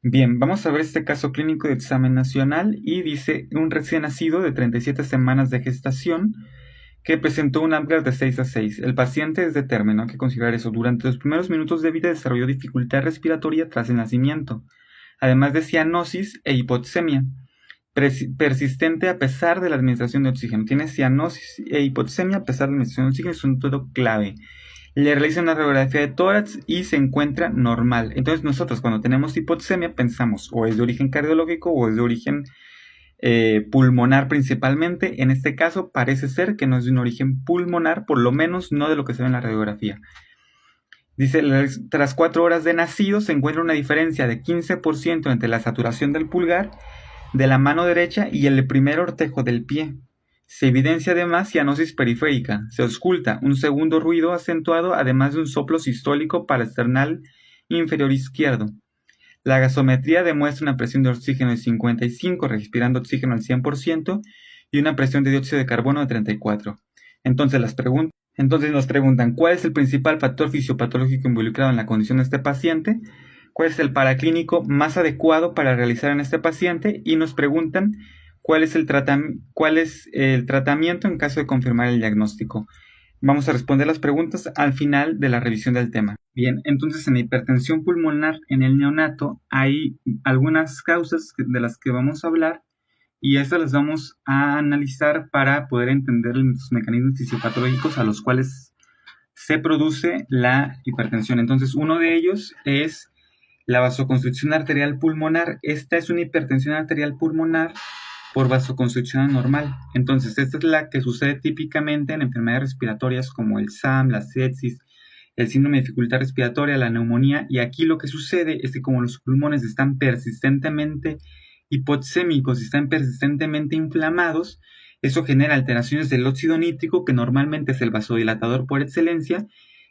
Bien, vamos a ver este caso clínico de examen nacional y dice un recién nacido de 37 semanas de gestación que presentó un Apgar de 6 a 6. El paciente es de término, hay que considerar eso. Durante los primeros minutos de vida desarrolló dificultad respiratoria tras el nacimiento, además de cianosis e hipoxemia persistente a pesar de la administración de oxígeno. Tiene cianosis e hipoxemia a pesar de la administración de oxígeno, es un todo clave. Le realiza una radiografía de tórax y se encuentra normal. Entonces nosotros cuando tenemos hipoxemia pensamos o es de origen cardiológico o es de origen pulmonar principalmente. En este caso parece ser que no es de un origen pulmonar, por lo menos no de lo que se ve en la radiografía. Dice, tras 4 horas de nacido se encuentra una diferencia de 15% entre la saturación del pulgar de la mano derecha y el primer ortejo del pie. Se evidencia además cianosis periférica. Se ausculta un segundo ruido acentuado, además de un soplo sistólico parasternal inferior izquierdo. La gasometría demuestra una presión de oxígeno de 55, respirando oxígeno al 100%, y una presión de dióxido de carbono de 34. Entonces nos preguntan, ¿cuál es el principal factor fisiopatológico involucrado en la condición de este paciente? ¿Cuál es el paraclínico más adecuado para realizar en este paciente? Y nos preguntan cuál es el tratamiento en caso de confirmar el diagnóstico. Vamos a responder las preguntas al final de la revisión del tema. Bien, entonces en la hipertensión pulmonar en el neonato hay algunas causas de las que vamos a hablar y estas las vamos a analizar para poder entender los mecanismos fisiopatológicos a los cuales se produce la hipertensión. Entonces, uno de ellos es la vasoconstricción arterial pulmonar. Esta es una hipertensión arterial pulmonar por vasoconstricción anormal. Entonces, esta es la que sucede típicamente en enfermedades respiratorias como el SAM, la sepsis, el síndrome de dificultad respiratoria, la neumonía. Y aquí lo que sucede es que como los pulmones están persistentemente hipoxémicos, están persistentemente inflamados, eso genera alteraciones del óxido nítrico, que normalmente es el vasodilatador por excelencia,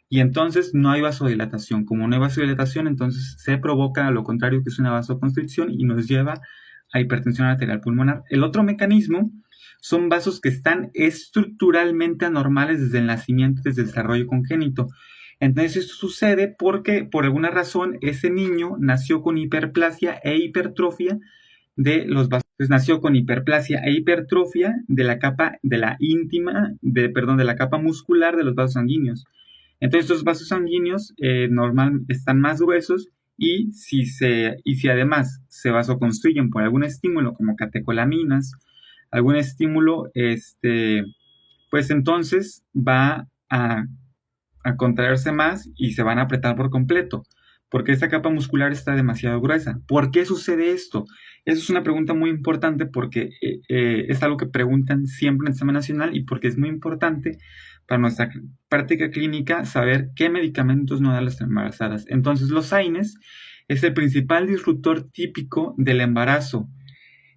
y entonces no hay vasodilatación. Como no hay vasodilatación, entonces se provoca lo contrario, que es una vasoconstricción, y nos lleva a hipertensión arterial pulmonar. El otro mecanismo son vasos que están estructuralmente anormales desde el nacimiento, desde el desarrollo congénito. Entonces esto sucede porque por alguna razón ese niño nació con hiperplasia e hipertrofia de los vasos. Entonces, nació con hiperplasia e hipertrofia de la capa de la capa muscular de los vasos sanguíneos. Entonces estos vasos sanguíneos normal están más gruesos y si además se vasoconstruyen por algún estímulo como catecolaminas, algún estímulo, pues entonces va a contraerse más y se van a apretar por completo, porque esta capa muscular está demasiado gruesa. ¿Por qué sucede esto? Eso es una pregunta muy importante porque es algo que preguntan siempre en el examen nacional y porque es muy importante para nuestra práctica clínica saber qué medicamentos no dar a las embarazadas. Entonces, los AINES es el principal disruptor típico del embarazo.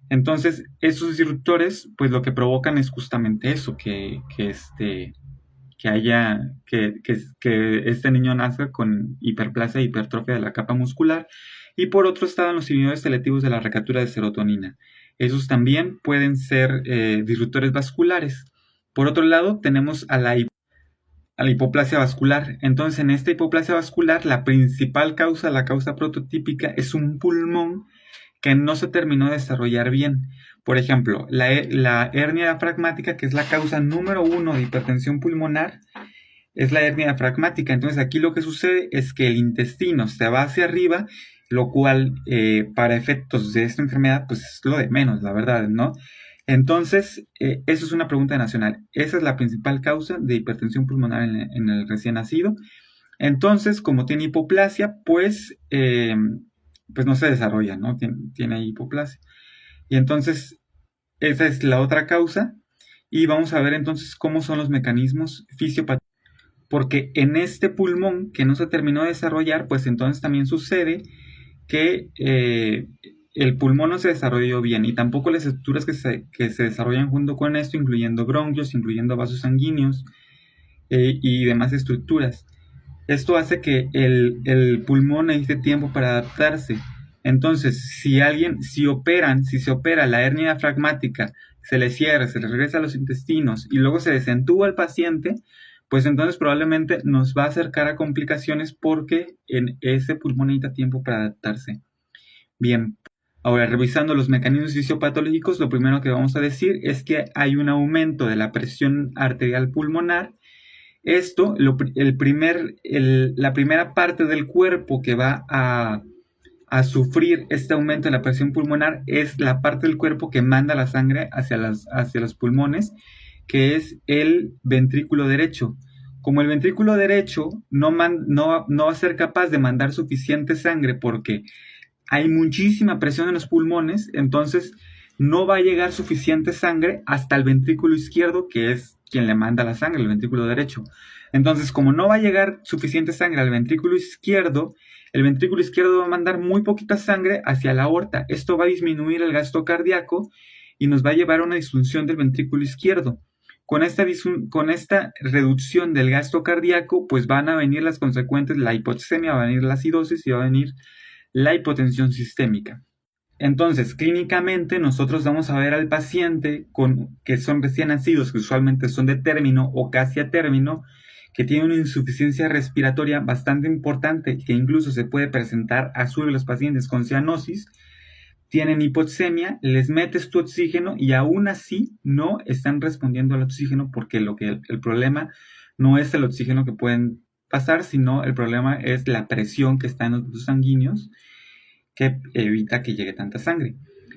Entonces, esos disruptores, pues lo que provocan es justamente eso, que este niño nazca con hiperplasia e hipertrofia de la capa muscular. Y por otro estaban los inhibidores selectivos de la recaptura de serotonina. Esos también pueden ser disruptores vasculares. Por otro lado, tenemos a la hipoplasia vascular. Entonces, en esta hipoplasia vascular, la principal causa, la causa prototípica, es un pulmón que no se terminó de desarrollar bien. Por ejemplo, la hernia diafragmática, que es la causa número 1 de hipertensión pulmonar, es la hernia diafragmática. Entonces aquí lo que sucede es que el intestino se va hacia arriba, lo cual para efectos de esta enfermedad pues es lo de menos, la verdad, ¿no? Entonces, eso es una pregunta nacional. Esa es la principal causa de hipertensión pulmonar en el recién nacido. Entonces, como tiene hipoplasia, pues no se desarrolla, ¿no? Tiene hipoplasia. Y entonces, esa es la otra causa. Y vamos a ver entonces cómo son los mecanismos fisiopatológicos. Porque en este pulmón que no se terminó de desarrollar, pues entonces también sucede que el pulmón no se desarrolló bien y tampoco las estructuras que se desarrollan junto con esto, incluyendo bronquios, incluyendo vasos sanguíneos y demás estructuras. Esto hace que el pulmón necesite tiempo para adaptarse. Entonces, si se opera la hernia diafragmática, se le cierra, se le regresa a los intestinos y luego se desentúa al paciente, pues entonces probablemente nos va a acercar a complicaciones porque en ese pulmón necesita tiempo para adaptarse. Bien, ahora revisando los mecanismos fisiopatológicos, lo primero que vamos a decir es que hay un aumento de la presión arterial pulmonar. Esto, la primera parte del cuerpo que va a sufrir este aumento de la presión pulmonar es la parte del cuerpo que manda la sangre hacia los pulmones, que es el ventrículo derecho. Como el ventrículo derecho no va a ser capaz de mandar suficiente sangre porque hay muchísima presión en los pulmones, entonces no va a llegar suficiente sangre hasta el ventrículo izquierdo, que es quien le manda la sangre, el ventrículo derecho. Entonces, como no va a llegar suficiente sangre al ventrículo izquierdo, el ventrículo izquierdo va a mandar muy poquita sangre hacia la aorta. Esto va a disminuir el gasto cardíaco y nos va a llevar a una disfunción del ventrículo izquierdo. Con esta reducción del gasto cardíaco, pues van a venir las consecuentes, la hipoxemia, va a venir la acidosis y va a venir la hipotensión sistémica. Entonces, clínicamente nosotros vamos a ver al paciente que son recién nacidos, que usualmente son de término o casi a término, que tiene una insuficiencia respiratoria bastante importante, que incluso se puede presentar a los pacientes con cianosis, tienen hipoxemia, les metes tu oxígeno y aún así no están respondiendo al oxígeno porque el problema no es el oxígeno que pueden pasar, sino el problema es la presión que está en los vasos sanguíneos que evita que llegue tanta sangre.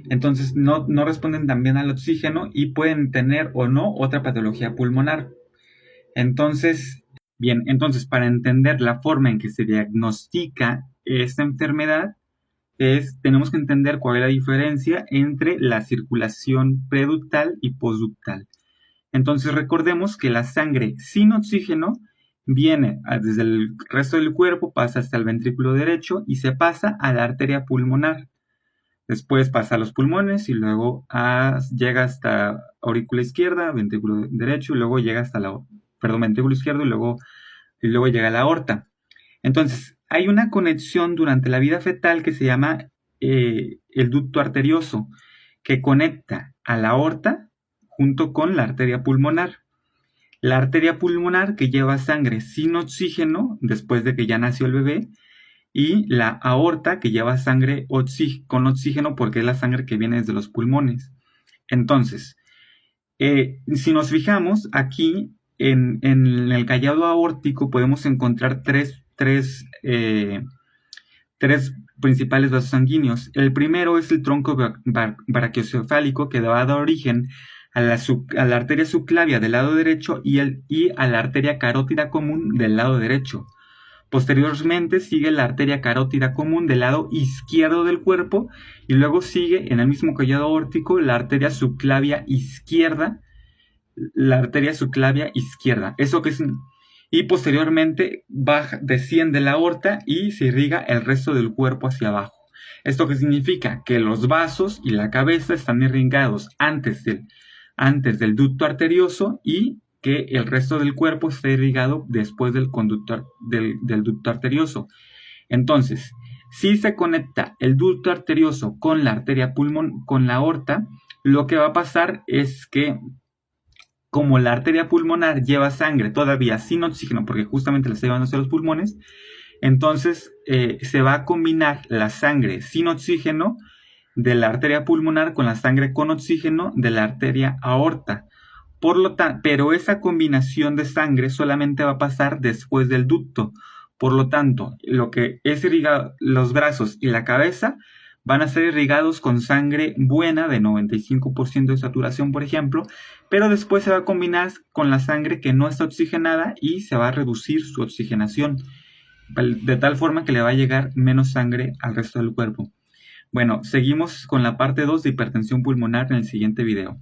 Entonces no responden tan bien al oxígeno y pueden tener o no otra patología pulmonar. Entonces, para entender la forma en que se diagnostica esta enfermedad, tenemos que entender cuál es la diferencia entre la circulación preductal y postductal. Entonces recordemos que la sangre sin oxígeno viene desde el resto del cuerpo, pasa hasta el ventrículo derecho y se pasa a la arteria pulmonar. Después pasa a los pulmones y luego llega hasta aurícula izquierda, ventrículo derecho y luego llega hasta ventrículo izquierdo y luego llega a la aorta. Entonces, hay una conexión durante la vida fetal que se llama el ducto arterioso, que conecta a la aorta junto con la arteria pulmonar. La arteria pulmonar que lleva sangre sin oxígeno después de que ya nació el bebé, y la aorta que lleva sangre con oxígeno porque es la sangre que viene desde los pulmones. Entonces, si nos fijamos aquí en el callado aórtico podemos encontrar tres principales vasos sanguíneos. El primero es el tronco brachiocefálico que va a dar origen a la arteria subclavia del lado derecho y a la arteria carótida común del lado derecho. Posteriormente sigue la arteria carótida común del lado izquierdo del cuerpo y luego sigue en el mismo callado aórtico la arteria subclavia izquierda. Eso que es, y posteriormente desciende la aorta y se irriga el resto del cuerpo hacia abajo. ¿Esto qué significa? Que los vasos y la cabeza están irrigados antes del ducto arterioso y que el resto del cuerpo está irrigado después del ducto arterioso. Entonces, si se conecta el ducto arterioso con la arteria con la aorta, lo que va a pasar es que como la arteria pulmonar lleva sangre todavía sin oxígeno, porque justamente la está llevando hacia los pulmones, entonces se va a combinar la sangre sin oxígeno de la arteria pulmonar con la sangre con oxígeno de la arteria aorta. Pero esa combinación de sangre solamente va a pasar después del ducto. Por lo tanto, lo que es irrigado, los brazos y la cabeza van a ser irrigados con sangre buena de 95% de saturación, por ejemplo, pero después se va a combinar con la sangre que no está oxigenada y se va a reducir su oxigenación, de tal forma que le va a llegar menos sangre al resto del cuerpo. Bueno, seguimos con la parte 2 de hipertensión pulmonar en el siguiente video.